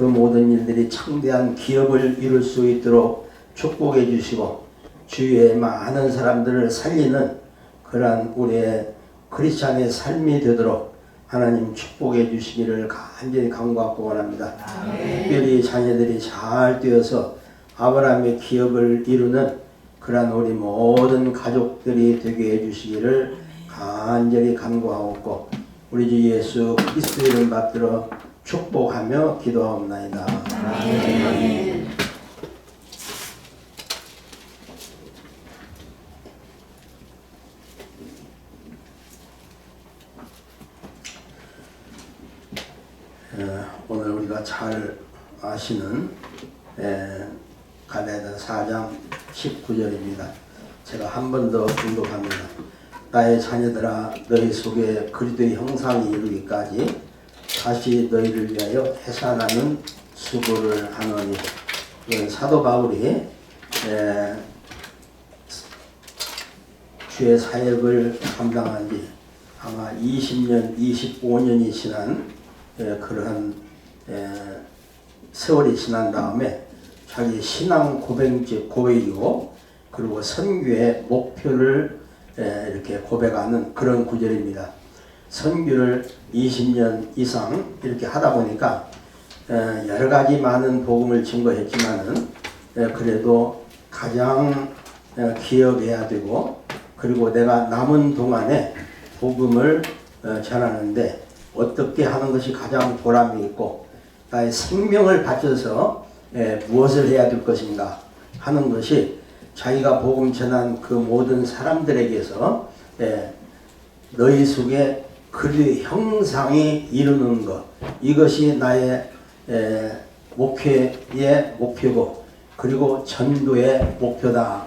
그 모든 일들이 창대한 기업을 이룰 수 있도록 축복해 주시고 주위의 많은 사람들을 살리는 그러한 우리의 크리스찬의 삶이 되도록 하나님 축복해 주시기를 간절히 간구하고 원합니다. 특별히 자녀들이 잘 되어서 아브라함의 기업을 이루는 그러한 우리 모든 가족들이 되게 해주시기를 간절히 간구하옵고 우리 주 예수 그리스도 이름 받들어 축복하며 기도하옵나이다. 아멘. 오늘 우리가 잘 아시는 갈라디아 4장 19절입니다. 제가 한 번 더 중독합니다. 나의 자녀들아 너희 속에 그리스도의 형상이 이루기까지 다시 너희를 위하여 해산하는 수고를 하노니. 이건 사도 바울이 주의 사역을 감당한 지 아마 20년, 25년이 지난 그러한 세월이 지난 다음에 자기 신앙 고백이고 그리고 선교의 목표를 이렇게 고백하는 그런 구절입니다. 선교를 20년 이상 이렇게 하다 보니까 여러 가지 많은 복음을 증거했지만은 그래도 가장 기억해야 되고 그리고 내가 남은 동안에 복음을 전하는데 어떻게 하는 것이 가장 보람이 있고 나의 생명을 바쳐서 무엇을 해야 될 것인가 하는 것이 자기가 복음 전한 그 모든 사람들에게서 너희 속에 그리스도의 형상이 이루는 것, 이것이 나의 목회의 목표고 그리고 전도의 목표다.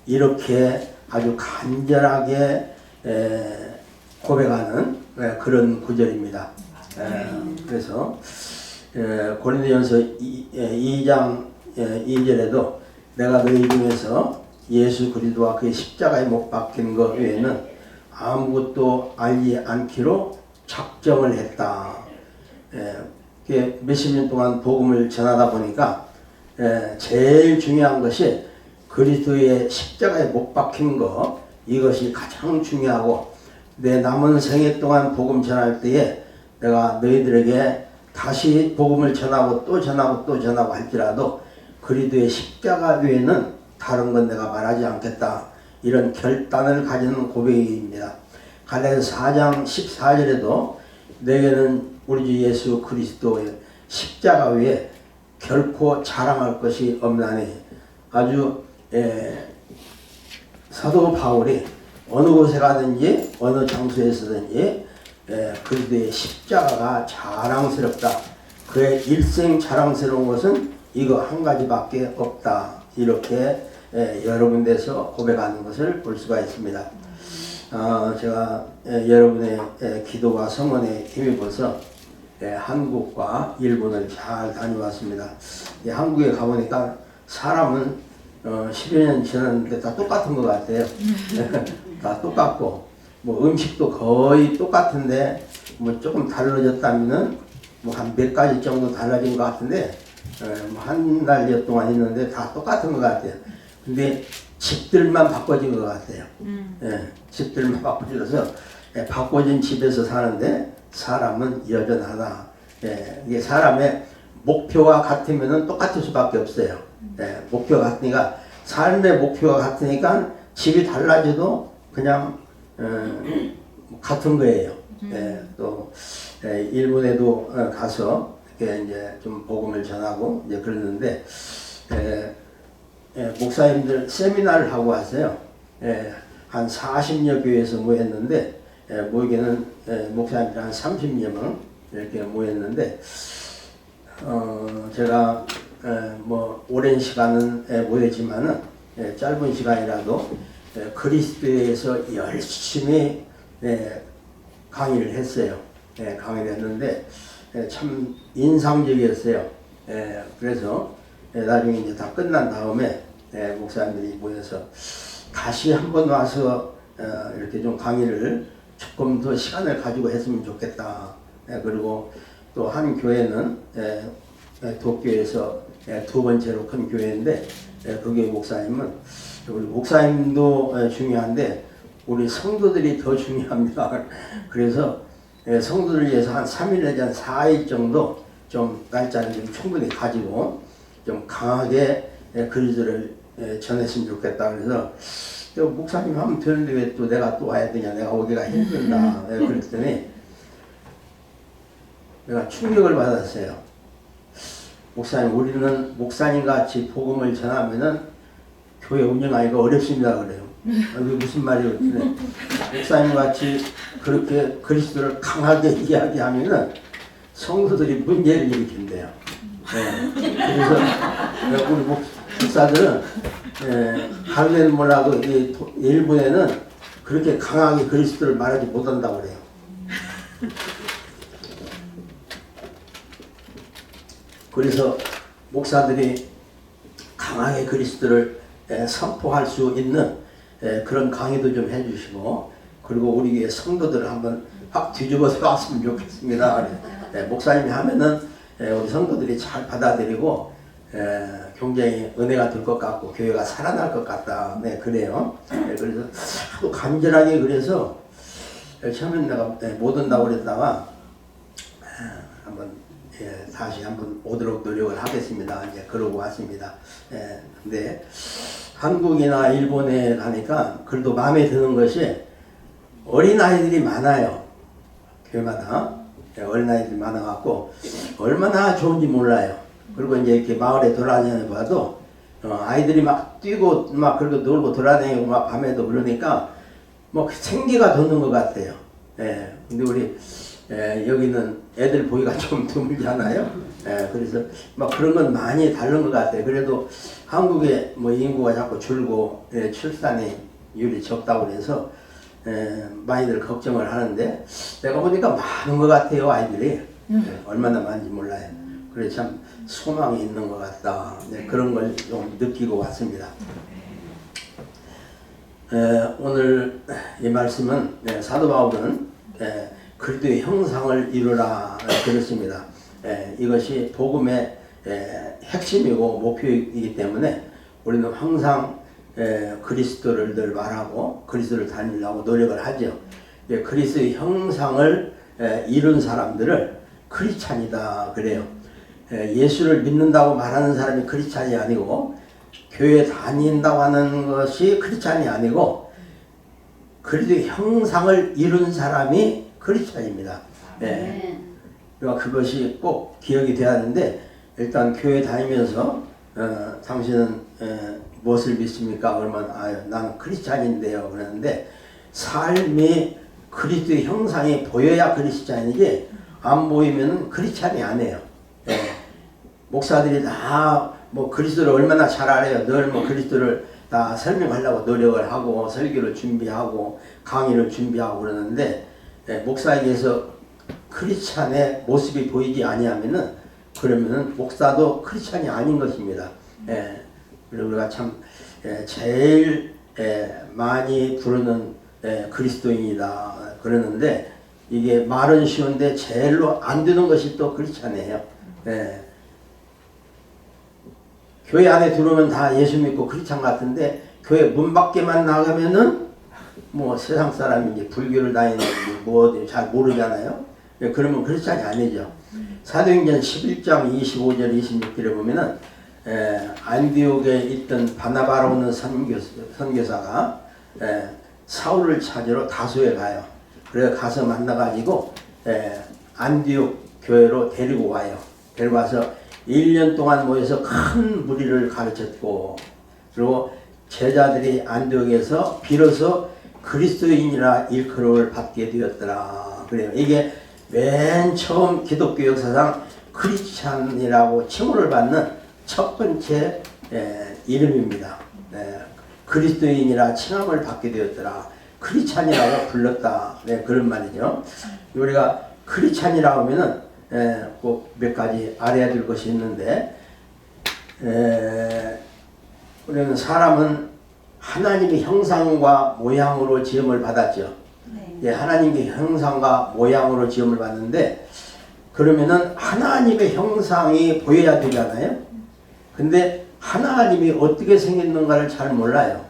이렇게 아주 간절하게 고백하는 그런 구절입니다. 그래서 고린도전서 2장 2절에도 내가 너희 중에서 예수 그리스도와 그의 십자가에 못 박힌 것 외에는 아무것도 알지 않기로 작정을 했다. 몇십 년 동안 복음을 전하다 보니까 제일 중요한 것이 그리스도의 십자가에 못 박힌 것, 이것이 가장 중요하고 내 남은 생애 동안 복음 전할 때에 내가 너희들에게 다시 복음을 전하고 또 전하고 또 전하고 할지라도 그리스도의 십자가 외에는 다른 건 내가 말하지 않겠다. 이런 결단을 가지는 고백입니다. 갈라디아서 4장 14절에도 내게는 우리 주 예수 그리스도의 십자가 외에 결코 자랑할 것이 없나니. 아주 사도 바울이 어느 곳에 가든지 어느 장소에서든지 그리스도의 십자가가 자랑스럽다. 그의 일생 자랑스러운 것은 이거 한 가지밖에 없다. 이렇게 여러 군데서 고백하는 것을 볼 수가 있습니다. 제가 여러분의 기도와 성원에 힘입어서 한국과 일본을 잘 다녀왔습니다. 한국에 가보니까 사람은 10여 년 지났는데 다 똑같은 것 같아요. 다 똑같고 뭐 음식도 거의 똑같은데 뭐 조금 달라졌다면은 뭐 한 몇 가지 정도 달라진 것 같은데 한 달여 동안 있는데 다 똑같은 것 같아요. 근데 집들만 바꿔진 것 같아요. 집들만 바꿔져서 바꿔진 집에서 사는데 사람은 여전하다. 이게 사람의 목표가 같으면 똑같을 수밖에 없어요. 목표가 같으니까 삶의 목표가 같으니까 집이 달라져도 그냥 같은 거예요. 또 일본에도 가서 이렇게 이제 좀 복음을 전하고 이제 그러는데 목사님들 세미나를 하고 왔어요. 한 40여 교회에서 모였는데 모이게는 목사님들 한 30여 명 이렇게 모였는데 제가 뭐 오랜 시간은 모였지만은 짧은 시간이라도 그리스도에서 열심히 강의를 했어요. 강의를 했는데 참 인상적이었어요. 그래서 나중에 이제 다 끝난 다음에 목사님들이 모여서 다시 한번 와서 이렇게 좀 강의를 조금 더 시간을 가지고 했으면 좋겠다. 그리고 또 한 교회는 도쿄에서 두 번째로 큰 교회인데 그 교회 목사님은 우리 목사님도 중요한데 우리 성도들이 더 중요합니다. 그래서 성도들 위해서 한 3일 내지 한 4일 정도 좀 날짜를 좀 충분히 가지고 좀 강하게 그리스도를 전했으면 좋겠다. 그래서 목사님 하면 되는데 왜 또 내가 또 와야 되냐, 내가 오기가 힘들다. 그랬더니 내가 충격을 받았어요. 목사님, 우리는 목사님 같이 복음을 전하면은 교회 운영하기가 어렵습니다. 그래요. 그게 무슨 말이에요? 목사님 같이 그렇게 그리스도를 강하게 이야기하면은 성도들이 문제를 일으킨대요. 그래서 우리 목사들은 하루에는 몰라도 일본에는 그렇게 강하게 그리스도를 말하지 못한다고 그래요. 그래서 목사들이 강하게 그리스도를 선포할 수 있는 그런 강의도 좀 해주시고, 그리고 우리 교회 성도들을 한번 확 뒤집어서 왔으면 좋겠습니다. 목사님이 하면은 우리 성도들이 잘 받아들이고 굉장히 은혜가 될 것 같고 교회가 살아날 것 같다. 그래요. 그래서 하도 간절하게 그래서 처음엔 내가 못 온다고 그랬다가 한번 다시 한번 오도록 노력을 하겠습니다. 이제 그러고 왔습니다. 근데 한국이나 일본에 가니까 그래도 마음에 드는 것이 어린아이들이 많아요. 교회마다 어린아이들이 많아갖고 얼마나 좋은지 몰라요. 그리고 이제 이렇게 마을에 돌아다녀 봐도 아이들이 막 뛰고 막 그리고 놀고 돌아다니고 막 밤에도 그러니까 뭐 생기가 돋는 것 같아요. 근데 우리 여기는 애들 보기가 좀 드물잖아요. 그래서 막 그런 건 많이 다른 것 같아요. 그래도 한국에 뭐 인구가 자꾸 줄고 출산율이 적다고 그래서 많이들 걱정을 하는데 내가 보니까 많은 것 같아요. 아이들이 얼마나 많은지 몰라요. 그래서 참 소망이 있는 것 같다. 그런 걸 좀 느끼고 왔습니다. 오늘 이 말씀은 사도 바울은 그리스도의 형상을 이루라 그랬습니다. 이것이 복음의 핵심이고 목표이기 때문에 우리는 항상 그리스도를 늘 말하고 그리스도를 닮으려고 노력을 하죠. 그리스도의 형상을 이룬 사람들을 크리스찬이다 그래요. 예수를 믿는다고 말하는 사람이 크리스찬이 아니고 교회 다닌다고 하는 것이 크리스찬이 아니고 그리스도의 형상을 이룬 사람이 크리스찬입니다. 그러니까 그것이 꼭 기억이 돼야 하는데 일단 교회 다니면서 당신은 무엇을 믿습니까? 그러면 나는 크리스찬인데요. 그러는데 삶이 그리스도의 형상이 보여야 크리스찬이지 안 보이면 크리스찬이 아니에요. 목사들이 다 뭐 그리스도를 얼마나 잘 알아요. 늘 뭐 그리스도를 다 설명하려고 노력을 하고 설교를 준비하고 강의를 준비하고 그러는데 목사에게서 크리스찬의 모습이 보이지 아니하면은 그러면은 목사도 크리스찬이 아닌 것입니다. 그리고 우리가 참 제일 많이 부르는 그리스도인이다 그러는데 이게 말은 쉬운데 제일로 안 되는 것이 또 크리스찬이에요. 교회 안에 들어오면 다 예수 믿고 크리스찬 같은데 교회 문 밖에만 나가면은 뭐 세상 사람인지 불교를 다니는지 뭐 잘 모르잖아요. 그러면 크리스찬이 아니죠. 사도행전 11장 25절 26절에 보면은 안디옥에 있던 바나바라는 선교사가 사울을 찾으러 다소에 가요. 그래서 가서 만나가지고 안디옥 교회로 데리고 와요. 데리고 와서 1년 동안 모여서 큰 무리를 가르쳤고 그리고 제자들이 안디옥에서 비로소 그리스도인이라 일컬음을 받게 되었더라. 그래요. 이게 맨 처음 기독교 역사상 크리스찬이라고 칭호를 받는 첫 번째 이름입니다. 그리스도인이라 칭함을 받게 되었더라. 크리스찬이라고 불렀다. 그런 말이죠. 우리가 크리스찬이라고 하면은 꼭 몇 가지 알아야 될 것이 있는데 우리는 사람은 하나님의 형상과 모양으로 지음을 받았죠. 하나님의 형상과 모양으로 지음을 받는데 그러면은 하나님의 형상이 보여야 되잖아요. 근데 하나님이 어떻게 생겼는가를 잘 몰라요.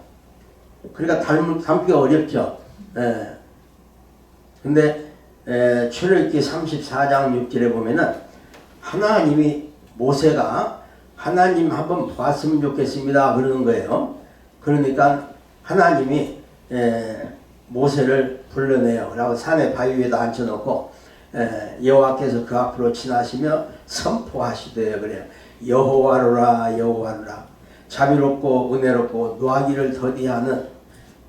그러니까 닮기가 어렵죠. 예. 근데 출애굽기 34장 6절에 보면은 하나님이 모세가 하나님 한번 봤으면 좋겠습니다 그러는 거예요. 그러니까 하나님이 모세를 불러내요. 그리고 산의 바위 위에다 앉혀놓고 여호와께서 그 앞으로 지나시며 선포하시되 그래요. 여호와로라 여호와로라 자비롭고 은혜롭고 노하기를 더디하는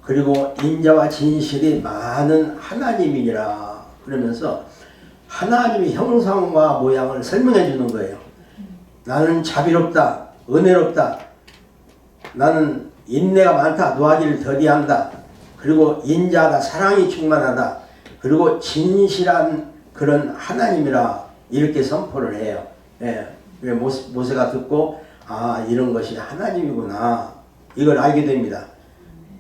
그리고 인자와 진실이 많은 하나님이니라 그러면서 하나님의 형상과 모양을 설명해 주는 거예요. 나는 자비롭다 은혜롭다 나는 인내가 많다 노하기를 더디한다 그리고 인자하다 사랑이 충만하다 그리고 진실한 그런 하나님이라 이렇게 선포를 해요. 모세가 듣고 아 이런 것이 하나님이구나 이걸 알게 됩니다.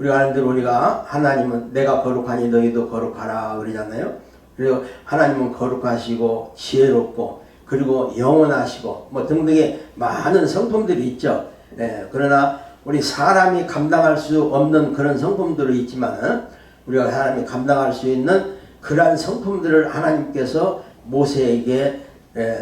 우리가 아는 대로 우리가 하나님은 내가 거룩하니 너희도 거룩하라 그러잖아요. 그리고 하나님은 거룩하시고 지혜롭고 그리고 영원하시고 뭐 등등의 많은 성품들이 있죠. 그러나 우리 사람이 감당할 수 없는 그런 성품들이 있지만 우리가 사람이 감당할 수 있는 그러한 성품들을 하나님께서 모세에게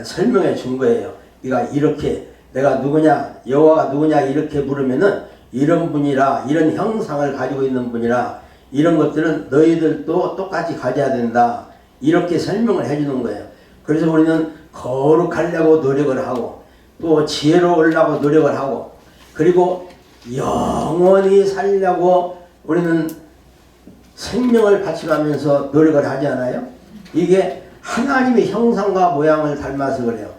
설명해 준 거예요. 네가 이렇게 내가 누구냐 여호와가 누구냐 이렇게 물으면은 이런 분이라 이런 형상을 가지고 있는 분이라 이런 것들은 너희들도 똑같이 가져야 된다 이렇게 설명을 해주는 거예요. 그래서 우리는 거룩하려고 노력을 하고 또 지혜로우려고 노력을 하고 그리고 영원히 살려고 우리는 생명을 바쳐가면서 노력을 하지 않아요? 이게 하나님의 형상과 모양을 닮아서 그래요.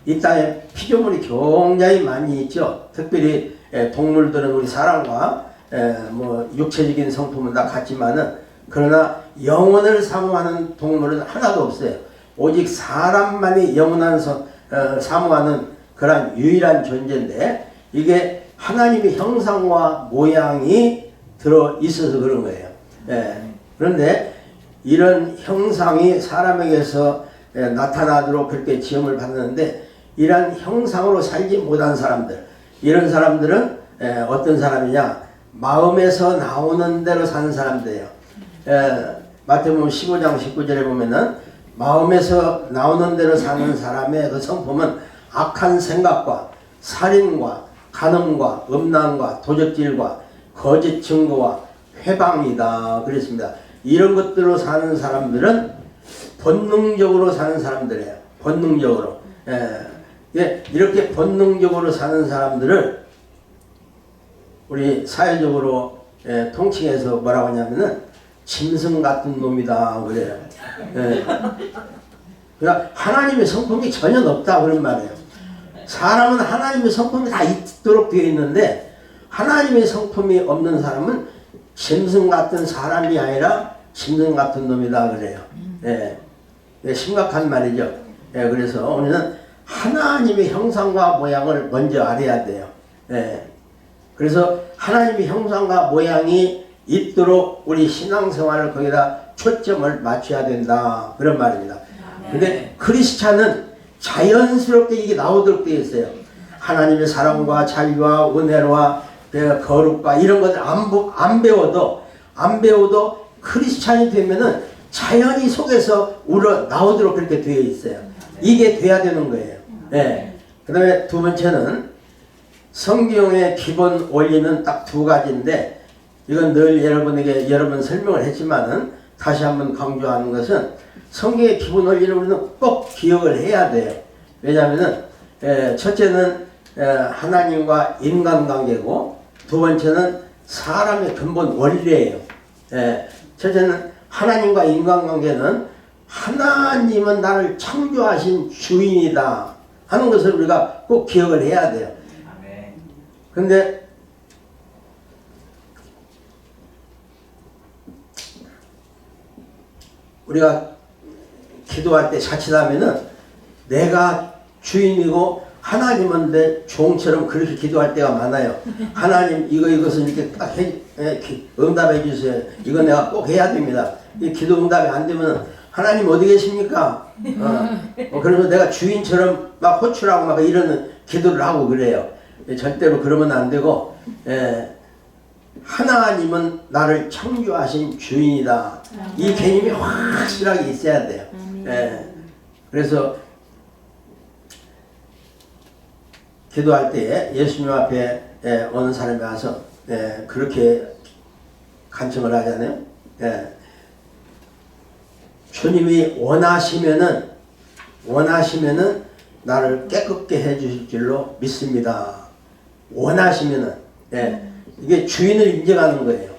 이 땅에 피조물이 굉장히 많이 있죠. 특별히 동물들은 우리 사람과 뭐 육체적인 성품은 다 같지만은 그러나 영혼을 사모하는 동물은 하나도 없어요. 오직 사람만이 영원한 사모하는 그런 유일한 존재인데 이게 하나님의 형상과 모양이 들어 있어서 그런 거예요. 그런데 이런 형상이 사람에게서 나타나도록 그렇게 지음을 받는데 이런 형상으로 살지 못한 사람들 이런 사람들은 어떤 사람이냐 마음에서 나오는 대로 사는 사람들이에요. 마태복음 15장 19절에 보면은 마음에서 나오는 대로 사는 사람의 그 성품은 악한 생각과 살인과 간음과 음란과 도적질과 거짓 증거와 회방이다 그랬습니다. 이런 것들로 사는 사람들은 본능적으로 사는 사람들이에요. 본능적으로. 이렇게 본능적으로 사는 사람들을 우리 사회적으로 통칭해서 뭐라고 하냐면은 짐승 같은 놈이다 그래요. 그러니까 하나님의 성품이 전혀 없다 그런 말이에요. 사람은 하나님의 성품이 다 있도록 되어 있는데 하나님의 성품이 없는 사람은 짐승 같은 사람이 아니라 짐승 같은 놈이다 그래요. 심각한 말이죠. 그래서 우리는 하나님의 형상과 모양을 먼저 알아야 돼요. 그래서 하나님의 형상과 모양이 있도록 우리 신앙생활을 거기다 초점을 맞춰야 된다 그런 말입니다. 근데 크리스찬은 자연스럽게 이게 나오도록 되어 있어요. 하나님의 사랑과 자유와 은혜와 거룩과 이런 것을 안 배워도 크리스찬이 되면은 자연히 속에서 우러 나오도록 그렇게 되어 있어요. 이게 돼야 되는 거예요. 그 다음에 두 번째는 성경의 기본 원리는 딱 두 가지인데 이건 늘 여러분 설명을 했지만은 다시 한번 강조하는 것은 성경의 기본 원리를 우리는 꼭 기억을 해야 돼요. 왜냐하면은 첫째는 하나님과 인간관계고 두 번째는 사람의 근본 원리예요. 첫째는 하나님과 인간관계는 하나님은 나를 창조하신 주인이다 하는 것을 우리가 꼭 기억을 해야 돼요. 그런데 우리가 기도할 때 자칫하면은 내가 주인이고 하나님은 내 종처럼 그렇게 기도할 때가 많아요. 하나님 이것을 이렇게 딱 응답해 주세요. 이거 내가 꼭 해야 됩니다. 이 기도 응답이 안 되면 하나님 어디 계십니까? 그러면서 내가 주인처럼 막 호출하고 막 이러는 기도를 하고 그래요. 절대로 그러면 안 되고, 하나님은 나를 창조하신 주인이다. 이 개념이 확실하게 있어야 돼요. 그래서 기도할 때 예수님 앞에 어느 사람이 와서 그렇게 간청을 하잖아요. 주님이 원하시면은 나를 깨끗게 해주실 줄로 믿습니다. 원하시면은 이게 주인을 인정하는 거예요.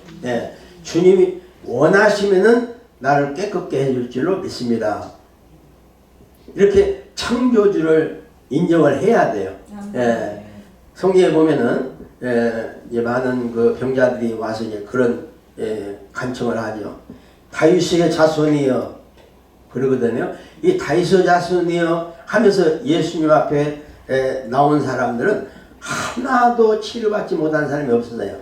주님이 원하시면은 나를 깨끗게 해줄 줄로 믿습니다. 이렇게 창조주를 인정을 해야 돼요. 성경에 보면은 많은 그 병자들이 와서 이제 그런 간청을 하죠. 다윗의 자손이여 그러거든요. 이 다윗의 자손이여 하면서 예수님 앞에 나온 사람들은 하나도 치료받지 못한 사람이 없었어요.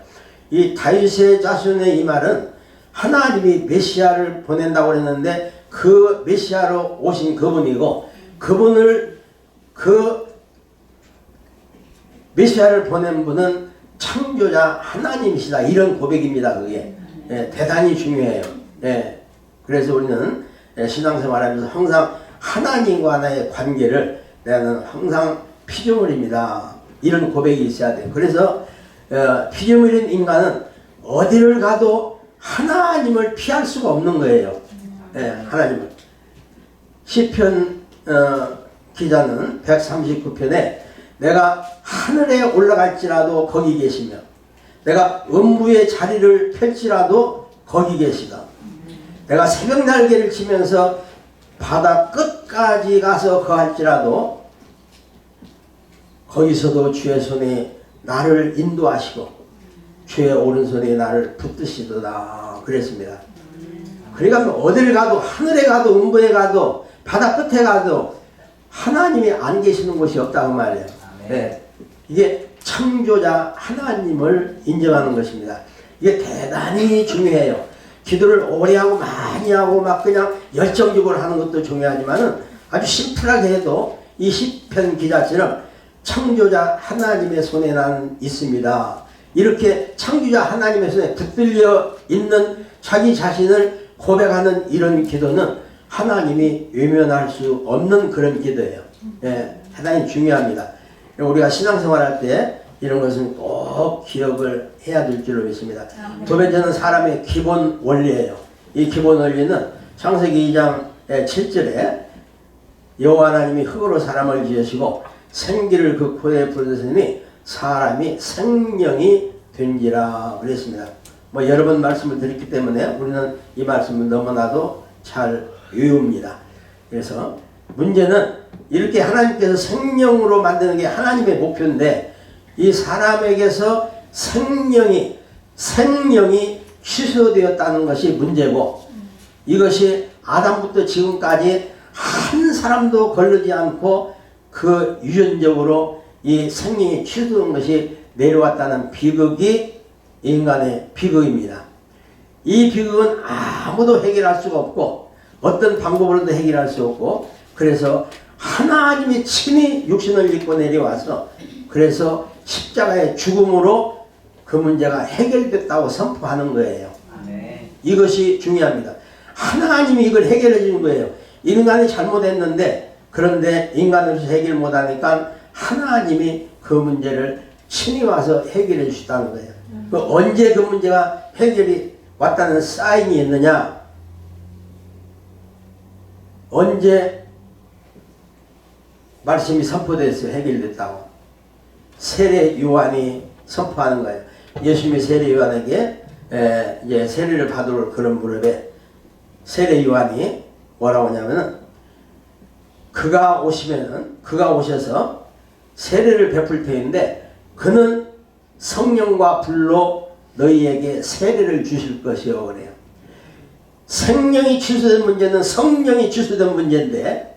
이 다윗의 자손의 이 말은 하나님이 메시아를 보낸다고 그랬는데 그 메시아로 오신 그분이고 그 메시아를 보낸 분은 창조자 하나님이시다. 이런 고백입니다. 그게 대단히 중요해요. 그래서 우리는 신앙생활하면서 항상 하나님과 나의 관계를 나는 항상 피조물입니다. 이런 고백이 있어야 돼요. 그래서 피조물인 인간은 어디를 가도 하나님을 피할 수가 없는 거예요. 하나님을. 시편 기자는 139편에 내가 하늘에 올라갈지라도 거기 계시며 내가 음부의 자리를 펼지라도 거기 계시다. 내가 새벽 날개를 치면서 바다 끝까지 가서 거할지라도 거기서도 주의 손에 나를 인도하시고 주의 오른손에 나를 붙드시도다 그랬습니다. 그러니까 어딜 가도 하늘에 가도 음부에 가도 바다 끝에 가도 하나님이 안 계시는 곳이 없다고 말이에요. 이게 창조자 하나님을 인정하는 것입니다. 이게 대단히 중요해요. 기도를 오래 하고 많이 하고 막 그냥 열정적으로 하는 것도 중요하지만은 아주 심플하게 해도 이 시편 기자처럼 창조자 하나님의 손에 난 있습니다. 이렇게 창조자 하나님의 손에 붙들려 있는 자기 자신을 고백하는 이런 기도는 하나님이 외면할 수 없는 그런 기도예요. 대단히 중요합니다. 우리가 신앙생활할 때 이런 것은 꼭 기억을 해야 될 줄로 믿습니다. 두 번째는 사람의 기본 원리예요. 이 기본 원리는 창세기 2장 7절에 여호와 하나님이 흙으로 사람을 지으시고 생기를 그 코에 불으시니 사람이 생명이 된지라 그랬습니다. 뭐 여러 번 말씀을 드렸기 때문에 우리는 이 말씀을 너무나도 잘 외웁니다. 그래서 문제는 이렇게 하나님께서 생명으로 만드는 게 하나님의 목표인데 이 사람에게서 생명이 취소되었다는 것이 문제고 이것이 아담부터 지금까지 한 사람도 걸르지 않고 그 유전적으로 이 생명이 취소된 것이 내려왔다는 비극이 인간의 비극입니다. 이 비극은 아무도 해결할 수가 없고 어떤 방법으로도 해결할 수 없고 그래서 하나님이 친히 육신을 입고 내려와서 그래서 십자가의 죽음으로 그 문제가 해결됐다고 선포하는 거예요. 이것이 중요합니다. 하나님이 이걸 해결해 주는 거예요. 인간이 잘못했는데 그런데 인간으로서 해결 못하니까 하나님이 그 문제를 친히 와서 해결해 주시다는 거예요. 언제 그 문제가 해결이 왔다는 사인이 있느냐? 언제 말씀이 선포됐어요. 해결됐다고. 세례 요한이 선포하는 거예요. 예수님이 세례 요한에게 이제 세례를 받을 그런 무렵에 세례 요한이 뭐라고 하냐면은 그가 오셔서 세례를 베풀 터인데 그는 성령과 불로 너희에게 세례를 주실 것이요 그래요. 생명이 취소된 문제는 성령이 취소된 문제인데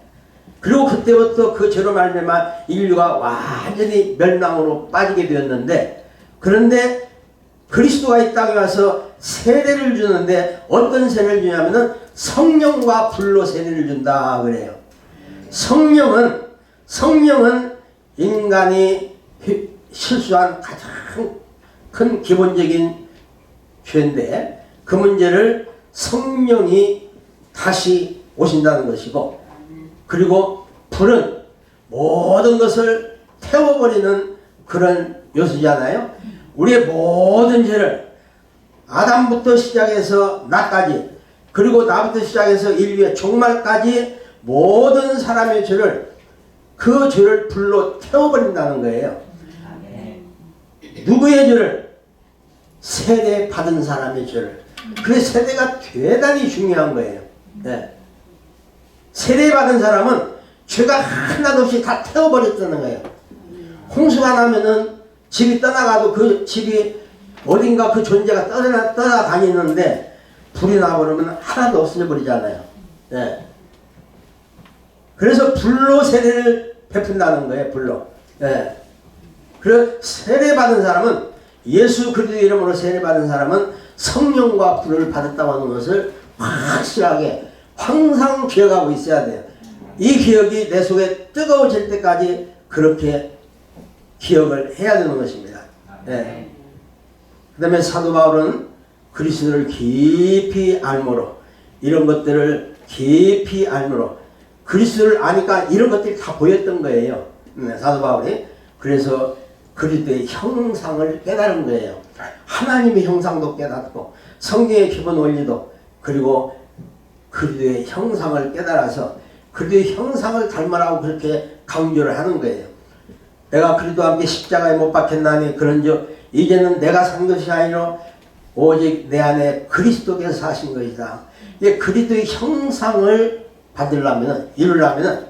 그리고 그때부터 그 죄로 말미암아 인류가 완전히 멸망으로 빠지게 되었는데 그런데 그리스도가 이 땅에 와서 세례를 주는데 어떤 세례를 주냐면은 성령과 불로 세례를 준다 그래요. 성령은 인간이 실수한 가장 큰 기본적인 죄인데 그 문제를 성령이 다시 오신다는 것이고, 그리고 불은 모든 것을 태워버리는 그런 요소잖아요. 우리의 모든 죄를 아담부터 시작해서 나까지, 그리고 나부터 시작해서 인류의 종말까지 모든 사람의 죄를, 그 죄를 불로 태워버린다는 거예요. 누구의 죄를? 세례 받은 사람의 죄를. 그 세례가 대단히 중요한 거예요. 네. 세례 받은 사람은 죄가 하나도 없이 다 태워버렸다는 거예요. 홍수가 나면은 집이 떠나가도 그 집이 어딘가 그 존재가 떠나다니는데 불이 나버리면 하나도 없어져 버리잖아요. 네. 그래서 불로 세례를 베푼다는 거예요. 불로. 네. 그래서 세례받은 사람은, 예수 그리스도의 이름으로 세례받은 사람은 성령과 불을 받았다고 하는 것을 확실하게 항상 기억하고 있어야 돼요. 이 기억이 내 속에 뜨거워질 때까지 그렇게 기억을 해야 되는 것입니다. 네. 그 다음에 사도 바울은 그리스도를 깊이 알므로, 이런 것들을 깊이 알므로, 그리스도를 아니까 이런 것들이 다 보였던 거예요. 사도 바울이. 그래서 그리스도의 형상을 깨달은 거예요. 하나님의 형상도 깨닫고 성경의 기본 원리도, 그리고 그리스도의 형상을 깨달아서 그리스도의 형상을 닮으라고 그렇게 강조를 하는 거예요. 내가 그리스도와 함께 십자가에 못 박혔나니 그런즉 이제는 내가 산 것이 아니라 오직 내 안에 그리스도께서 사신 것이다. 이게 그리스도의 형상을 이루려면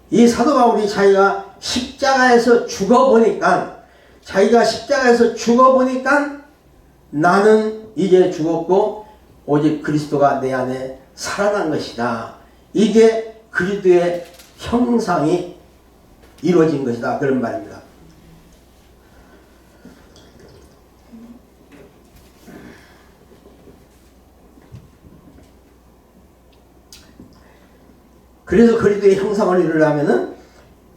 이 사도 바울이 자기가 십자가에서 죽어보니까, 나는 이제 죽었고 오직 그리스도가 내 안에 살아난 것이다. 이게 그리스도의 형상이 이루어진 것이다. 그런 말입니다. 그래서 그리스도의 형상을 이루려면은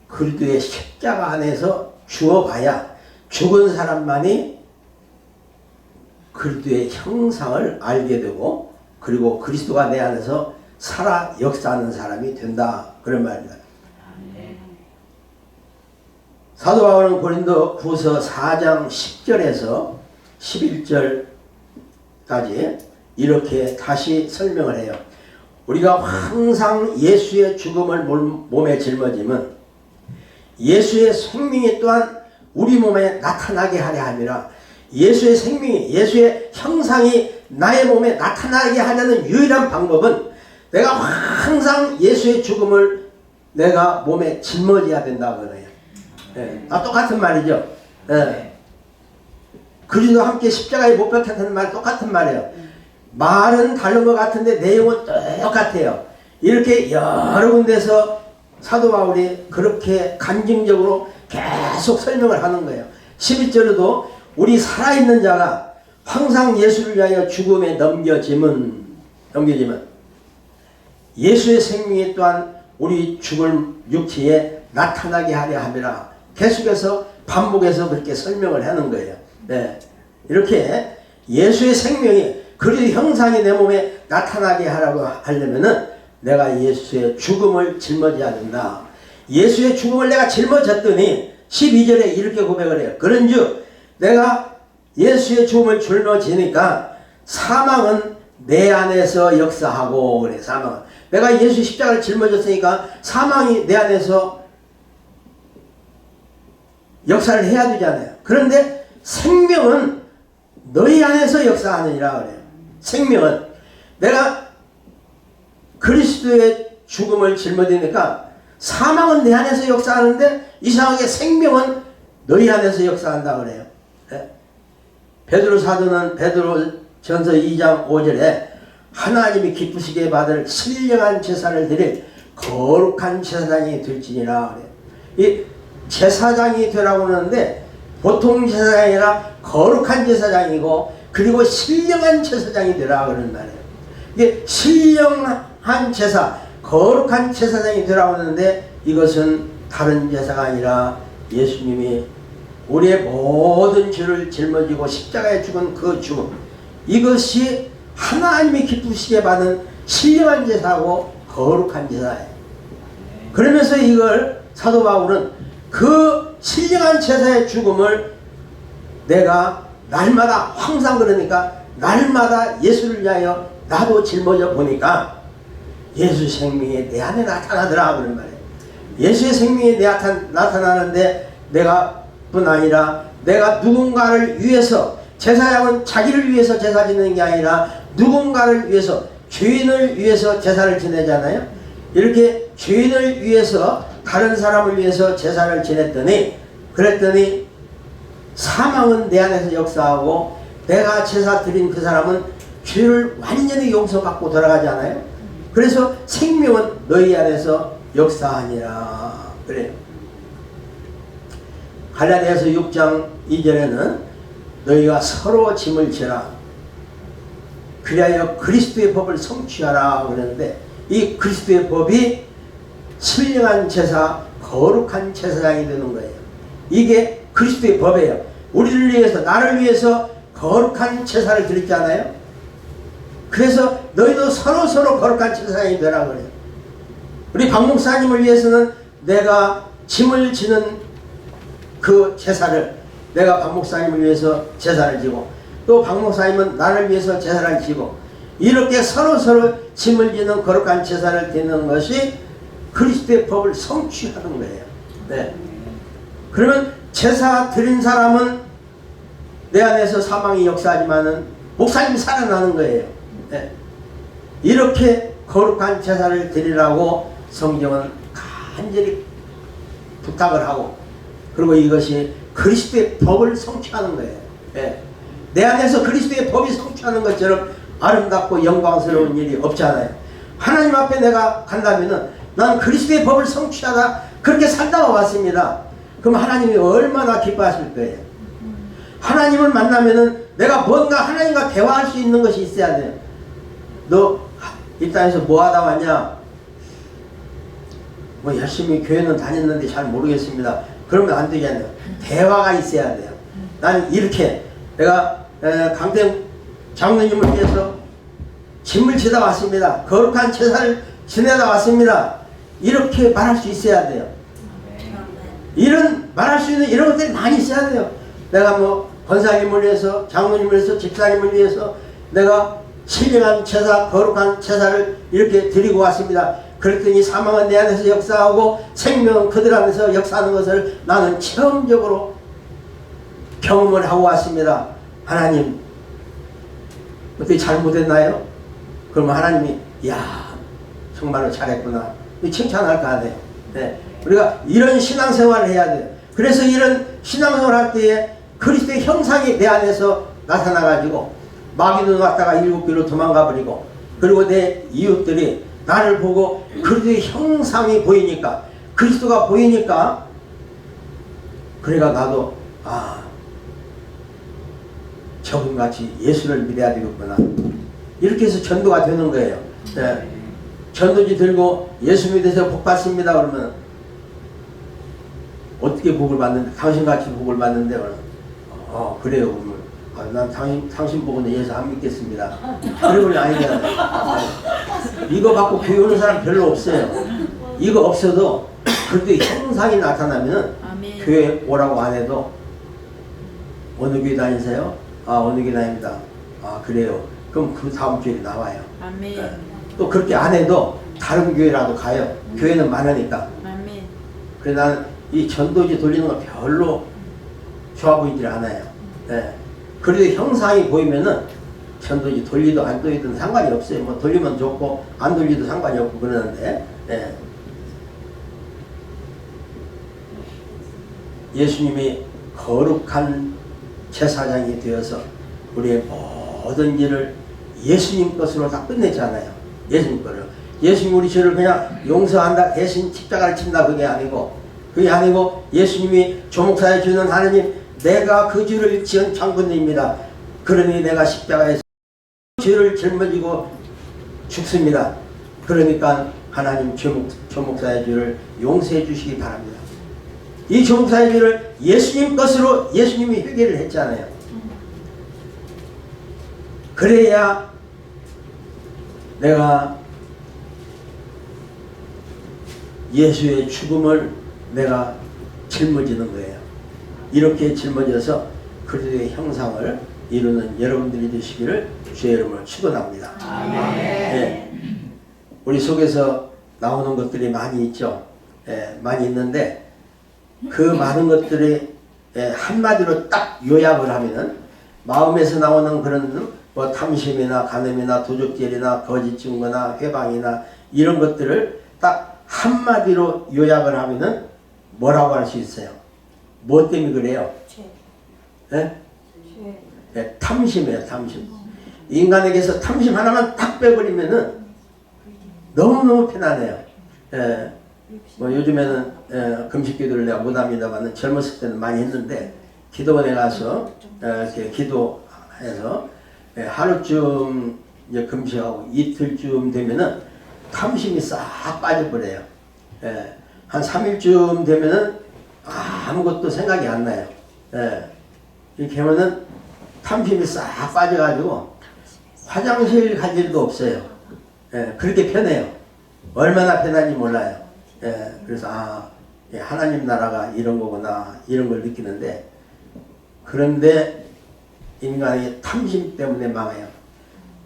그리스도의 십자가 안에서 죽어봐야, 죽은 사람만이 그리스도의 형상을 알게 되고, 그리고 그리스도가 내 안에서 살아 역사하는 사람이 된다. 그런 말입니다. 사도 바울은 고린도 후서 4장 10절에서 11절까지 이렇게 다시 설명을 해요. 우리가 항상 예수의 죽음을 몸에 짊어지면 예수의 생명이 또한 우리 몸에 나타나게 하려 함이라. 예수의 생명이, 예수의 형상이 나의 몸에 나타나게 하려는 유일한 방법은 내가 항상 예수의 죽음을 내가 몸에 짊어져야 된다 그래요. 네. 똑같은 말이죠. 네. 그리스도와 함께 십자가에 못 박혔다는 말 똑같은 말이에요. 말은 다른 것 같은데 내용은 똑같아요. 이렇게 여러 군데서 사도 바울이 그렇게 간증적으로 계속 설명을 하는 거예요. 11절에도 우리 살아있는 자가 항상 예수를 위하여 죽음에 넘겨지면 예수의 생명이 또한 우리 죽을 육체에 나타나게 하려 함이라. 계속해서 반복해서 그렇게 설명을 하는 거예요. 네. 이렇게 예수의 생명이, 그리스도 형상이 내 몸에 나타나게 하려면은 내가 예수의 죽음을 짊어져야 된다. 예수의 죽음을 내가 짊어졌더니 12절에 이렇게 고백을 해요. 그런즉 내가 예수의 죽음을 짊어지니까 사망은 내 안에서 역사하고, 그래. 사망은 내가 예수 십자가를 짊어졌으니까 사망이 내 안에서 역사를 해야 되잖아요. 그런데 생명은 너희 안에서 역사하느니라 그래요. 생명은 내가 그리스도의 죽음을 짊어지니까 사망은 내 안에서 역사하는데 이상하게 생명은 너희 안에서 역사한다 그래요. 네? 베드로 사도는 베드로전서 2장 5절에 하나님이 기쁘시게 받을 신령한 제사를 드릴 거룩한 제사장이 될지니라 그래요. 이 제사장이 되라고 하는데 보통 제사장이 아니라 거룩한 제사장이고, 그리고 신령한 제사장이 되라 그런 말이에요. 이게 신령한 제사, 거룩한 제사장이 되라고 하는데 이것은 다른 제사가 아니라 예수님이 우리의 모든 죄를 짊어지고 십자가에 죽은 그 죽음, 이것이 하나님이 기쁘시게 받은 신령한 제사고 거룩한 제사예요. 그러면서 이걸 사도 바울은 그 신령한 제사의 죽음을 내가 날마다, 항상 그러니까 날마다 예수를 위하여 나도 짊어져 보니까 예수 생명이 내 안에 나타나더라 그런 말이에요. 예수의 생명이 내 안에 나타나는데 내가 뿐 아니라 내가 누군가를 위해서, 제사장은 자기를 위해서 제사 지내는 게 아니라 누군가를 위해서, 죄인을 위해서 제사를 지내잖아요. 이렇게 죄인을 위해서, 다른 사람을 위해서 제사를 지냈더니, 그랬더니 사망은 내 안에서 역사하고 내가 제사 드린 그 사람은 죄를 완전히 용서받고 돌아가잖아요. 그래서 생명은 너희 안에서 역사하니라 그래요. 갈라디아서 6장 2절에는 너희가 서로 짐을 지라 그리하여 그리스도의 법을 성취하라 그러는데, 이 그리스도의 법이 신령한 제사, 거룩한 제사장이 되는 거예요. 이게 그리스도의 법이에요. 우리를 위해서, 나를 위해서 거룩한 제사를 드렸잖아요. 그래서 너희도 서로 거룩한 제사장이 되라 그래요. 우리 박 목사님을 위해서는 내가 짐을 지는 그 제사를, 내가 박 목사님을 위해서 제사를 지고, 또 박 목사님은 나를 위해서 제사를 지고, 이렇게 서로 짐을 지는 거룩한 제사를 드리는 것이 그리스도의 법을 성취하는 거예요. 네. 그러면 제사 드린 사람은 내 안에서 사망이 역사하지만은 목사님이 살아나는 거예요. 네. 이렇게 거룩한 제사를 드리라고 성경은 간절히 부탁을 하고, 그리고 이것이 그리스도의 법을 성취하는 거예요. 네. 내 안에서 그리스도의 법이 성취하는 것처럼 아름답고 영광스러운 일이 없잖아요. 하나님 앞에 내가 간다면은 난 그리스도의 법을 성취하다 그렇게 살다가 왔습니다. 그럼 하나님이 얼마나 기뻐하실 거예요. 하나님을 만나면은 내가 뭔가 하나님과 대화할 수 있는 것이 있어야 돼요. 너 이 땅에서 뭐 하다 왔냐? 뭐 열심히 교회는 다녔는데 잘 모르겠습니다. 그러면 안 되잖아요. 대화가 있어야 돼요. 난 이렇게 내가 강대 장로님을 위해서 짐을 지다 왔습니다. 거룩한 제사를 지내다 왔습니다. 이렇게 말할 수 있어야 돼요. 이런 말할 수 있는 이런 것들이 많이 있어야 돼요. 내가 뭐 권사님을 위해서, 장로님을 위해서, 집사님을 위해서 내가 신령한 제사, 거룩한 제사를 이렇게 드리고 왔습니다. 그랬더니 사망은 내 안에서 역사하고 생명은 그들 안에서 역사하는 것을 나는 체험적으로 경험을 하고 왔습니다. 하나님, 어떻게 잘못했나요? 그러면 하나님이 야, 정말로 잘했구나, 칭찬할 거 아니에요. 네. 우리가 이런 신앙생활을 해야 돼요. 그래서 이런 신앙생활을 할 때에 그리스도의 형상이 내 안에서 나타나가지고 마귀는 왔다가 일곱 길로 도망가 버리고, 그리고 내 이웃들이 나를 보고 그리스도의 형상이 보이니까, 그리스도가 보이니까, 그러니까 나도 저분같이 예수를 믿어야 되겠구나, 이렇게 해서 전도가 되는 거예요. 네. 전도지 들고 예수 믿으세요 복 받습니다 그러면 어떻게 복을 받는데, 당신같이 복을 받는데 그래요 그러면 난 당신 보고는 예수 안 믿겠습니다. 그러면 아니잖아요. 이거 받고 교회 오는 사람 별로 없어요. 이거 없어도 그래도 형상이 나타나면 교회 오라고 안 해도 어느 교회 다니세요? 어느 교회 다닙니다. 그래요. 그럼 그 다음 주에 나와요. 아멘. 네. 또 그렇게 안 해도 다른 교회라도 가요. 교회는 많으니까. 아멘. 그래서 나는 이 전도지 돌리는 거 별로 좋아 보이질 않아요. 네. 그래도 형상이 보이면은 전도지 돌리도 안 돌리든 상관이 없어요. 뭐 돌리면 좋고 안 돌리도 상관이 없고 그러는데, 네. 예수님이 거룩한 제사장이 되어서 우리의 모든 일을 예수님 것으로 다 끝냈잖아요. 예수님 거를. 예수님 우리 죄를 그냥 용서한다, 대신 십자가를 친다, 그게 아니고 예수님이 조목사에 주는 하나님, 내가 그 죄를 지은 장군입니다. 그러니 내가 십자가에서 죄를 짊어지고 죽습니다. 그러니까 하나님 조목사의 죄를 용서해 주시기 바랍니다. 이 조목사의 죄를 예수님 것으로 예수님이 회개를 했잖아요. 그래야 내가 예수의 죽음을 내가 짊어지는 거예요. 이렇게 짊어져서 그리스도의 형상을 이루는 여러분들이 되시기를 주의 이름으로 축원합니다. 네. 우리 속에서 나오는 것들이 많이 있죠. 많이 있는데 그 많은 것들이 한마디로 딱 요약을 하면은 마음에서 나오는 그런 뭐 탐심이나 간음이나 도적질이나 거짓 증거나 회방이나 이런 것들을 딱 한마디로 요약을 하면은 뭐라고 할 수 있어요? 뭐 때문에 그래요? 탐심이에요, 탐심. 인간에게서 탐심 하나만 딱 빼버리면은 너무너무 편안해요. 뭐 요즘에는 금식 기도를 내가 못합니다만 젊었을 때는 많이 했는데 기도원에 가서 이렇게 기도해서 하루쯤 이제 금식하고 이틀쯤 되면은 탐심이 싹 빠져버려요. 한 3일쯤 되면은 아무것도 생각이 안 나요. 이렇게 하면은 탐심이 싹 빠져가지고 화장실 갈 일도 없어요. 그렇게 편해요. 얼마나 편한지 몰라요. 그래서 하나님 나라가 이런 거구나 이런 걸 느끼는데, 그런데 인간이 탐심 때문에 망해요.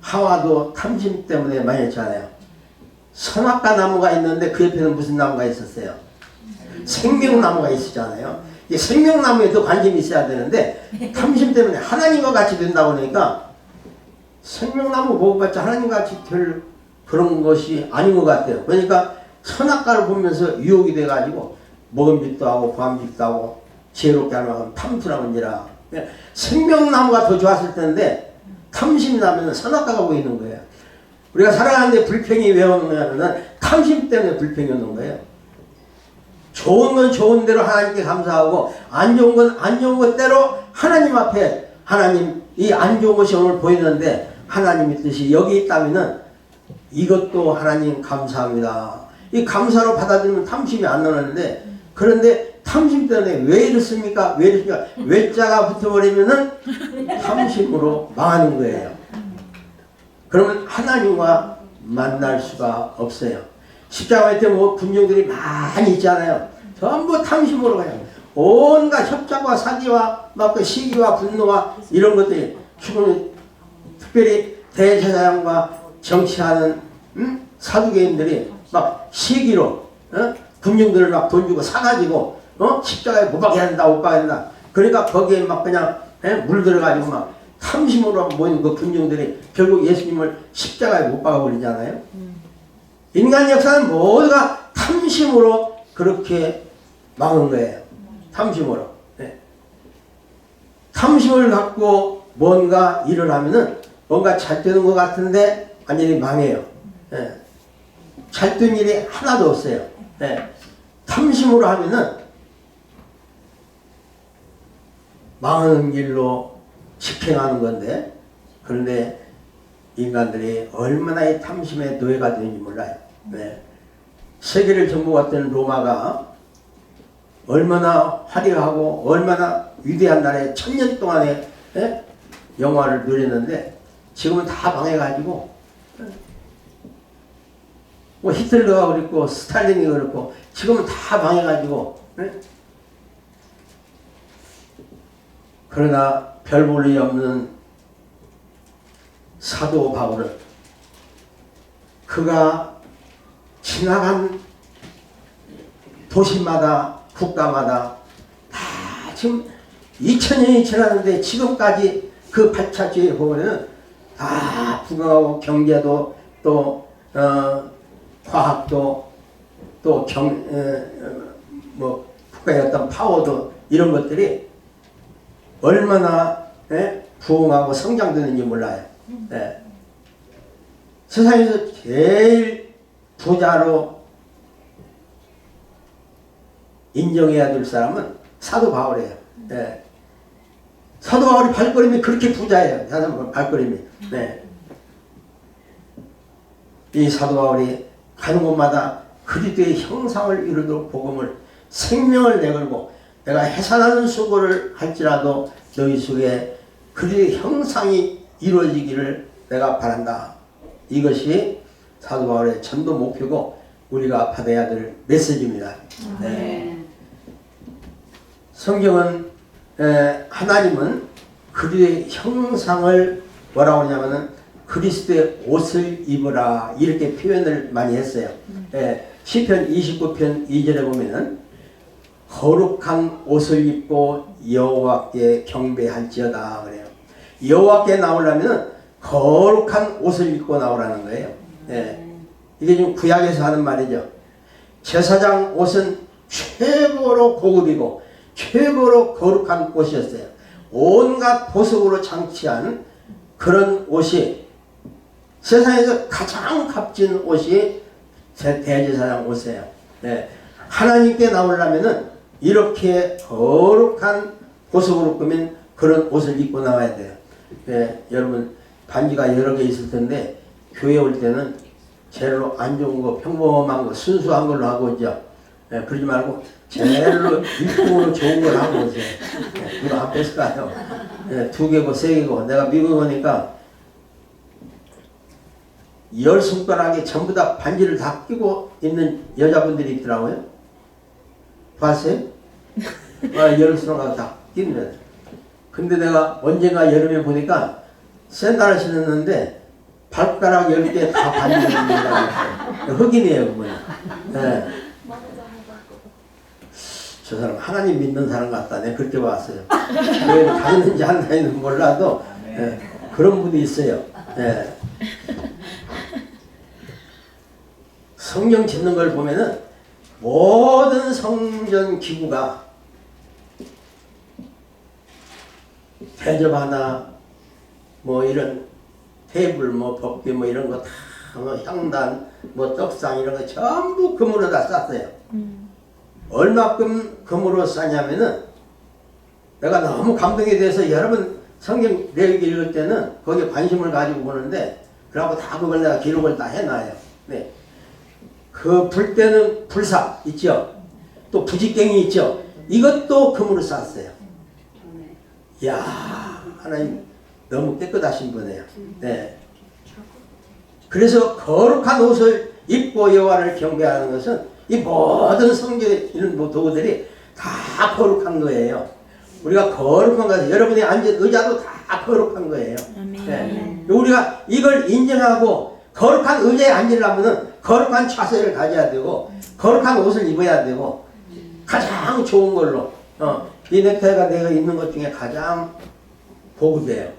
하와도 탐심 때문에 망했잖아요. 선악과 나무가 있는데 그 옆에는 무슨 나무가 있었어요? 생명나무가 있었잖아요. 이 생명나무에 더 관심이 있어야 되는데 탐심 때문에 하나님과 같이 된다고 하니까 생명나무 먹어봤자 하나님과 같이 될 그런 것이 아닌 것 같아요. 그러니까 선악과를 보면서 유혹이 돼가지고 먹음직도 하고 보암직도 하고 지혜롭게 하면 탐투라는지라 생명나무가 더 좋았을 텐데 탐심이 나면 선악과가 보이는 거예요. 우리가 살아가는데 불평이 왜 오는 거냐면 탐심 때문에 불평이 오는 거예요. 좋은 건 좋은 대로 하나님께 감사하고 안 좋은 건 안 좋은 것대로 하나님 앞에 하나님 이 안 좋은 것이 오늘 보이는데 하나님의 뜻이 여기 있다면은 이것도 하나님 감사합니다. 이 감사로 받아들이면 탐심이 안 나오는데, 그런데 탐심 때문에 왜 이렇습니까? 왜 이렇습니까? 외자가 붙어버리면은 탐심으로 망하는 거예요. 그러면 하나님과 만날 수가 없어요. 십자가에 때 뭐 군중들이 많이 있잖아요. 전부 탐심으로 그냥 온갖 협작과 사기와 막 그 시기와 분노와 이런 것들이, 특별히 대제사장과 정치하는 사두개인들이 막 시기로 군중들을 막 돈 주고 사가지고 십자가에 못 박아야 된다 못 박아야 된다. 그러니까 거기에 막 그냥 물들어가지고 막 탐심으로 모인 그 군중들이 결국 예수님을 십자가에 못 박아버리잖아요. 인간 역사는 모두가 탐심으로 그렇게 막은 거예요. 탐심으로. 탐심을 갖고 뭔가 일을 하면은 뭔가 잘 되는 것 같은데 완전히 망해요. 잘 된 일이 하나도 없어요. 탐심으로 하면은 망하는 길로 집행하는 건데, 그런데 인간들이 얼마나 이 탐심의 노예가 되는지 몰라요. 세계를 정복했던 로마가 얼마나 화려하고 얼마나 위대한 나라에 1000년 동안의 영화를 누렸는데 지금은 다 망해가지고 뭐 히틀러가 그랬고 스탈린이 그랬고 지금은 다 망해가지고 그러나 별 볼 일 없는 사도 바울은 그가 지나간 도시마다 국가마다 다 지금 2000년이 지났는데 지금까지 그 발자취에 보면은 다 국가하고 경제도 또 과학도 또 뭐 국가의 어떤 파워도 이런 것들이 얼마나 부흥하고 성장되는지 몰라요. 세상에서 제일 부자로 인정해야 될 사람은 사도 바울이에요. 사도 바울이 발걸음이 그렇게 부자예요. 사도 발걸음이. 네. 이 사도 바울이 가는 곳마다 그리스도의 형상을 이루도록 복음을 생명을 내걸고 내가 해산하는 수고를 할지라도 너희 속에 그리스도의 형상이 이루어지기를 내가 바란다. 이것이 사도 바울의 전도 목표고 우리가 받아야 될 메시지입니다. 네. 성경은 하나님은 그리스도의 형상을 뭐라고 하냐면은 그리스도의 옷을 입으라 이렇게 표현을 많이 했어요. 시편 29편 2절에 보면은 거룩한 옷을 입고 여호와께 경배할지어다 그래요. 여호와께 나오려면 거룩한 옷을 입고 나오라는 거예요. 이게 지금 구약에서 하는 말이죠. 제사장 옷은 최고로 고급이고 최고로 거룩한 옷이었어요. 온갖 보석으로 장치한 그런 옷이 세상에서 가장 값진 옷이 대제사장 옷이에요. 하나님께 나오려면은 이렇게 거룩한 보석으로 꾸민 그런 옷을 입고 나와야 돼요. 여러분 반지가 여러 개 있을 텐데 교회 올 때는 제일로 안 좋은 거 평범한 거 순수한 걸로 하고 오죠. 그러지 말고 제일로 일품으로 좋은 걸 하고 오세요. 누가 안 뺐을까요? 2개고 3개고 내가 미국 오니까 10손가락에 전부 다 반지를 다 끼고 있는 여자분들이 있더라고요. 봤어요? 10손가락 다 끼는. 근데 내가 언젠가 여름에 보니까 샌들을 신었는데 발가락 10개 다 반지를 입는다고 흑인이에요 그분. 저 사람 하나님 믿는 사람 같다. 내가 그렇게 봤어요. 왜 다니는지 안 다니는지 몰라도 그런 분이 있어요. 성령 짓는 걸 보면은 모든 성전 기구가 대접 하나 뭐 이런 테이블 뭐 법기 뭐 이런 거 다 뭐 향단 뭐 떡상 이런 거 전부 금으로 다 쌌어요. 얼마큼 금으로 싸냐면은 내가 너무 감동이 돼서 여러분 성경 내용 읽을 때는 거기에 관심을 가지고 보는데 그러고 다 그걸 내가 기록을 다 해놔요. 네. 그 불 때는 불사 있죠. 또 부지깽이 있죠. 이것도 금으로 쌌어요. 이야 하나님 너무 깨끗하신 분이에요. 네. 그래서 거룩한 옷을 입고 여호와를 경배하는 것은 이 모든 성경에 있는 도구들이 다 거룩한 거예요. 우리가 거룩한 것은 여러분이 앉은 의자도 다 거룩한 거예요. 네. 우리가 이걸 인정하고 거룩한 의자에 앉으려면 거룩한 자세를 가져야 되고 거룩한 옷을 입어야 되고 가장 좋은 걸로 이 넥타이가 내가 입는 것 중에 가장 고급이에요.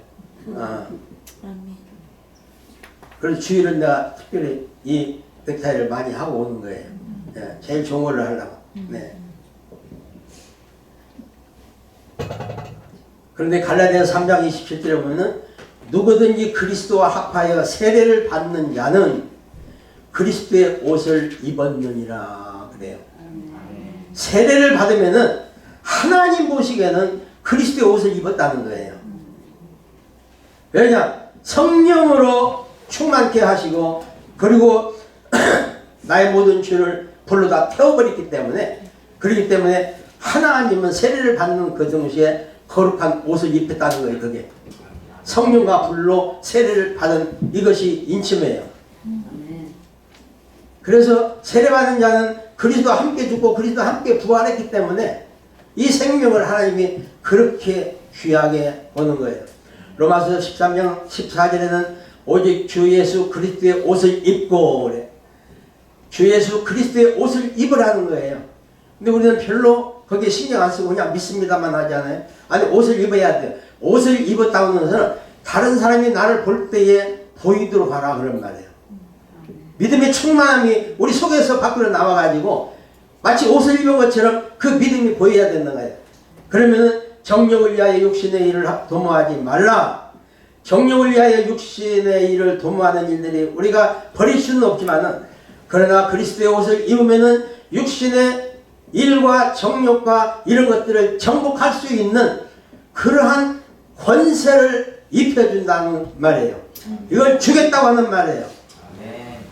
그래서 주일은 내가 특별히 이 넥타이를 많이 하고 오는 거예요. 제일 좋은 걸로 하려고. 네. 그런데 갈라디아서 3장 27절에 보면은 누구든지 그리스도와 합하여 세례를 받는 자는 그리스도의 옷을 입었느니라 그래요. 세례를 받으면은 하나님 보시기에는 그리스도의 옷을 입었다는 거예요. 왜냐? 성령으로 충만케 하시고 그리고 나의 모든 죄를 불로 다 태워버렸기 때문에 그렇기 때문에 하나님은 세례를 받는 그 동시에 거룩한 옷을 입혔다는 거예요. 그게 성령과 불로 세례를 받은 이것이 인침이에요. 그래서 세례받은 자는 그리스도와 함께 죽고 그리스도와 함께 부활했기 때문에 이 생명을 하나님이 그렇게 귀하게 보는 거예요. 로마서 13장 14절에는 오직 주 예수 그리스도의 옷을 입고 그래. 주 예수 그리스도의 옷을 입으라는 거예요. 근데 우리는 별로 거기에 신경 안 쓰고 그냥 믿습니다만 하잖아요. 아니 옷을 입어야 돼요. 옷을 입었다고 하는 것은 다른 사람이 나를 볼 때에 보이도록 하라 그런 말이에요. 믿음의 충만함이 우리 속에서 밖으로 나와가지고 마치 옷을 입은 것처럼 그 믿음이 보여야 된다는 거예요. 그러면은 정욕을 위하여 육신의 일을 도모하지 말라. 정욕을 위하여 육신의 일을 도모하는 일들이 우리가 버릴 수는 없지만은 그러나 그리스도의 옷을 입으면은 육신의 일과 정욕과 이런 것들을 정복할 수 있는 그러한 권세를 입혀준다는 말이에요. 이걸 주겠다고 하는 말이에요.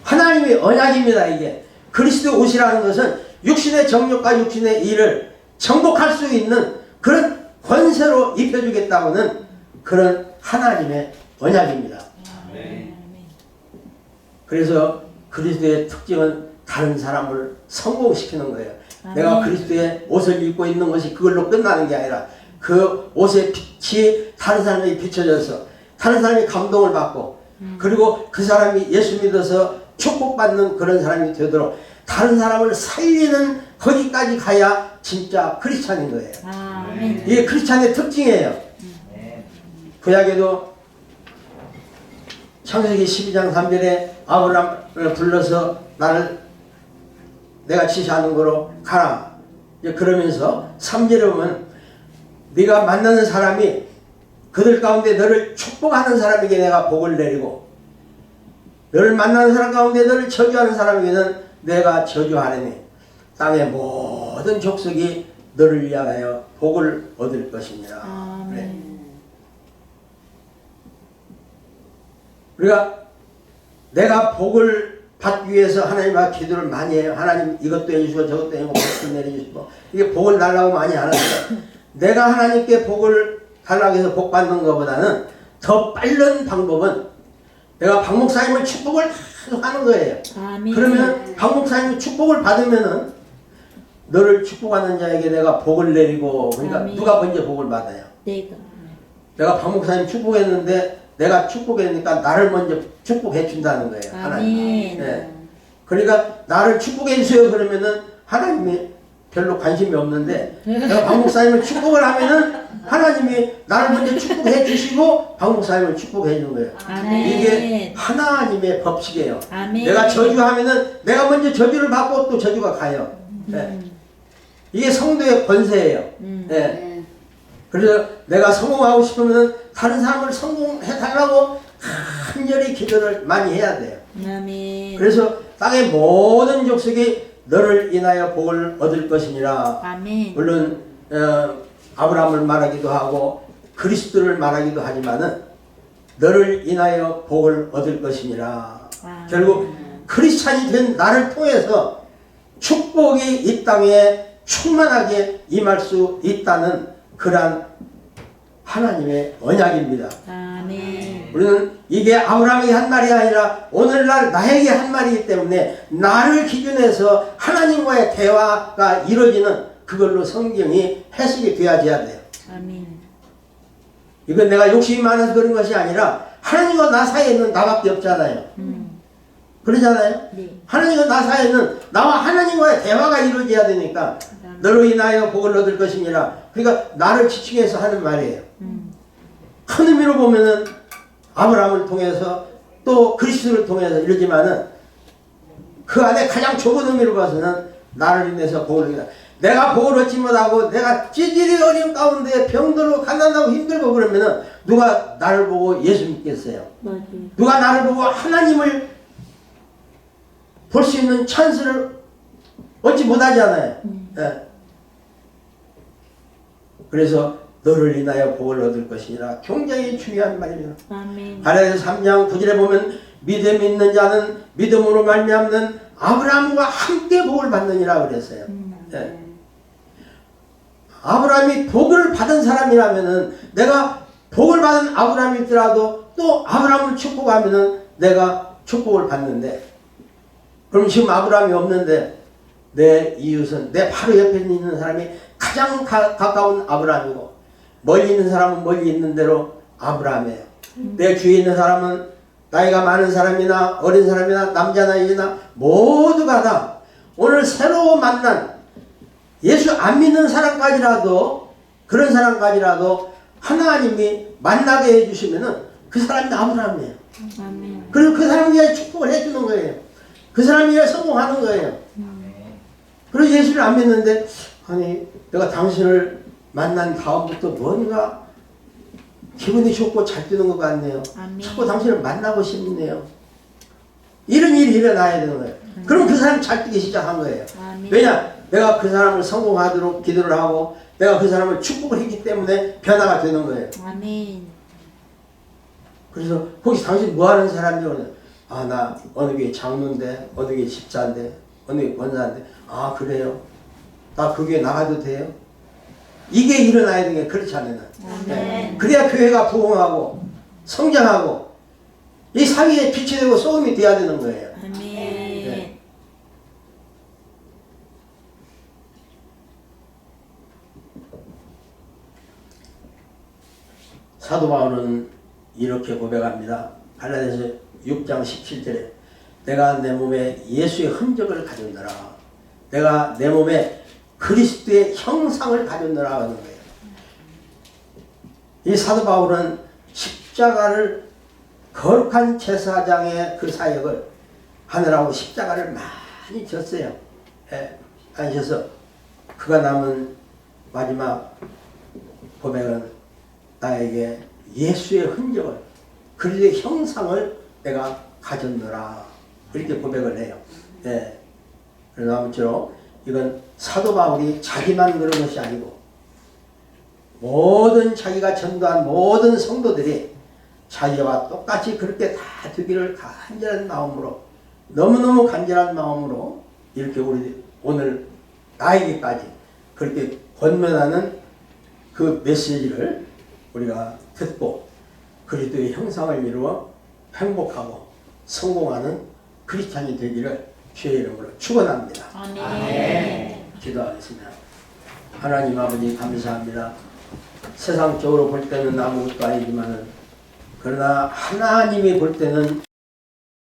하나님의 언약입니다. 이게 그리스도 오시라는 것은 육신의 정욕과 육신의 일을 정복할 수 있는 그런 권세로 입혀주겠다고는 그런 하나님의 언약입니다. 그래서 그리스도의 특징은 다른 사람을 성공시키는 거예요. 내가 그리스도의 옷을 입고 있는 것이 그걸로 끝나는 게 아니라 그 옷의 빛이 다른 사람에게 비춰져서 다른 사람이 감동을 받고 그리고 그 사람이 예수 믿어서 축복받는 그런 사람이 되도록 다른 사람을 살리는 거기까지 가야 진짜 크리스찬인 거예요. 이게 크리스찬의 특징이에요. 구약에도 창세기 12장 3절에 아브라함을 불러서 나를 내가 지시하는 거로 가라. 그러면서 3절에 보면 네가 만나는 사람이 그들 가운데 너를 축복하는 사람에게 내가 복을 내리고 너를 만나는 사람 가운데 너를 저주하는 사람에게는 내가 저주하리니 땅의 모든 족속이 너를 위하여 복을 얻을 것이니라. 그래. 우리가 내가 복을 받기 위해서 하나님 앞에 기도를 많이 해요. 하나님 이것도 해주시고 저것도 해주시고 복을 내려주시고 이게 복을 달라고 많이 하는데 내가 하나님께 복을 달라고 해서 복 받는 것보다는 더 빠른 방법은 내가 박 목사님을 축복을 계속 하는 거예요. 그러면 박 목사님이 축복을 받으면은 너를 축복하는 자에게 내가 복을 내리고 그러니까 누가 먼저 복을 받아요? 내가 박 목사님 축복했는데 내가 축복했으니까 나를 먼저 축복해 준다는 거예요. 하나님. 네. 그러니까 나를 축복해 주세요 그러면은 하나님이 별로 관심이 없는데 내가 박 목사님을 축복을 하면은 하나님이 나를 먼저 축복해 주시고 박 목사님을 축복해 주는 거예요. 이게 하나님의 법칙이에요. 내가 저주하면은 내가 먼저 저주를 받고 또 저주가 가요. 네. 이게 성도의 권세예요. 네. 그래서 내가 성공하고 싶으면 다른 사람을 성공해 달라고 간절히 기도를 많이 해야 돼요. 그래서 땅의 모든 족속이 너를 인하여 복을 얻을 것이니라. 물론 아브라함을 말하기도 하고 그리스도를 말하기도 하지만은 너를 인하여 복을 얻을 것이니라. 결국 크리스찬이 된 나를 통해서 축복이 이 땅에 충만하게 임할 수 있다는 그러한 하나님의 언약입니다. 우리는 이게 아브라함이 한 말이 아니라 오늘날 나에게 한 말이기 때문에 나를 기준해서 하나님과의 대화가 이루어지는 그걸로 성경이 해석이 되어져야 돼요. 이건 내가 욕심이 많아서 그런 것이 아니라 하나님과 나 사이에는 나밖에 없잖아요. 그러잖아요. 하나님과 나 사이에는 나와 하나님과의 대화가 이루어져야 되니까 너로 인하여 복을 얻을 것이니라. 그러니까 나를 지칭해서 하는 말이에요. 큰 의미로 보면은 아브라함을 통해서 또 그리스도를 통해서 이러지만은 그 안에 가장 좁은 의미로 봐서는 나를 인해서 복을 얻는다. 내가 복을 얻지 못하고 내가 찌질이 어려운 가운데 병들고 가난하고 힘들고 그러면은 누가 나를 보고 예수 믿겠어요? 누가 나를 보고 하나님을 볼 수 있는 찬스를 얻지 못하잖아요. 네. 그래서 너를 인하여 복을 얻을 것이니라. 굉장히 중요한 말입니다. 갈라디아서 3장 9절에 보면 믿음 있는 자는 믿음으로 말미암는 아브라함과 함께 복을 받느니라 그랬어요. 네. 아브라함이 복을 받은 사람이라면은 내가 복을 받은 아브라함이더라도 또 아브라함을 축복하면은 내가 축복을 받는데 그럼 지금 아브라함이 없는데 내 이웃은 내 바로 옆에 있는 사람이 가장 가까운 아브라함이고 멀리 있는 사람은 멀리 있는 대로 아브라함이에요. 내 주위에 있는 사람은 나이가 많은 사람이나 어린 사람이나 남자나 여자나 모두가 다 오늘 새로 만난 예수 안 믿는 사람까지라도 그런 사람까지라도 하나님이 만나게 해주시면은 그 사람이 아브라함이에요. 그리고 그 사람에게 축복을 해주는 거예요. 그 사람이 성공하는 거예요. 그래서 예수를 안 믿는데 아니 내가 당신을 만난 다음부터 뭔가 기분이 좋고 잘 뛰는 것 같네요. 자꾸 당신을 만나고 싶네요. 이런 일이 일어나야 되는 거예요. 그럼 그 사람이 잘 뛰기 시작한 거예요. 왜냐? 내가 그 사람을 성공하도록 기도를 하고 내가 그 사람을 축복을 했기 때문에 변화가 되는 거예요. 아멘. 그래서 혹시 당신 뭐 하는 사람이요? 아, 나 어느 게 장로인데, 어느 게 집사인데, 어느 게 권사인데, 아, 그래요? 나 그게 나가도 돼요? 이게 일어나야 되는 게 그렇지 않으면. 네. 그래야 교회가 부흥하고 성장하고 이 사회에 빛이 되고 소금이 돼야 되는 거예요. 아멘. 네. 사도 바울은 이렇게 고백합니다. 갈라디아서 6장 17절에 내가 내 몸에 예수의 흔적을 가졌노라. 내가 내 몸에 그리스도의 형상을 가졌노라 하는 거예요. 이 사도 바울은 십자가를 거룩한 제사장의 그 사역을 하느라고 십자가를 많이 졌어요. 많이 져서 그가 남은 마지막 고백은 나에게 예수의 흔적을 그리스도의 형상을 내가 가졌노라 이렇게 고백을 해요. 네. 그래서 아무쪼록 이건 사도 바울이 자기만 그런 것이 아니고 모든 자기가 전도한 모든 성도들이 자기와 똑같이 그렇게 다 되기를 간절한 마음으로 너무너무 간절한 마음으로 이렇게 우리 오늘 나에게까지 그렇게 권면하는 그 메시지를 우리가 듣고 그리스도의 형상을 이루어 행복하고 성공하는 크리스찬이 되기를 주의 이름으로 축원합니다. 아멘. 기도하겠습니다. 하나님 아버지 감사합니다. 세상적으로 볼 때는 아무것도 아니지만은 그러나 하나님이 볼 때는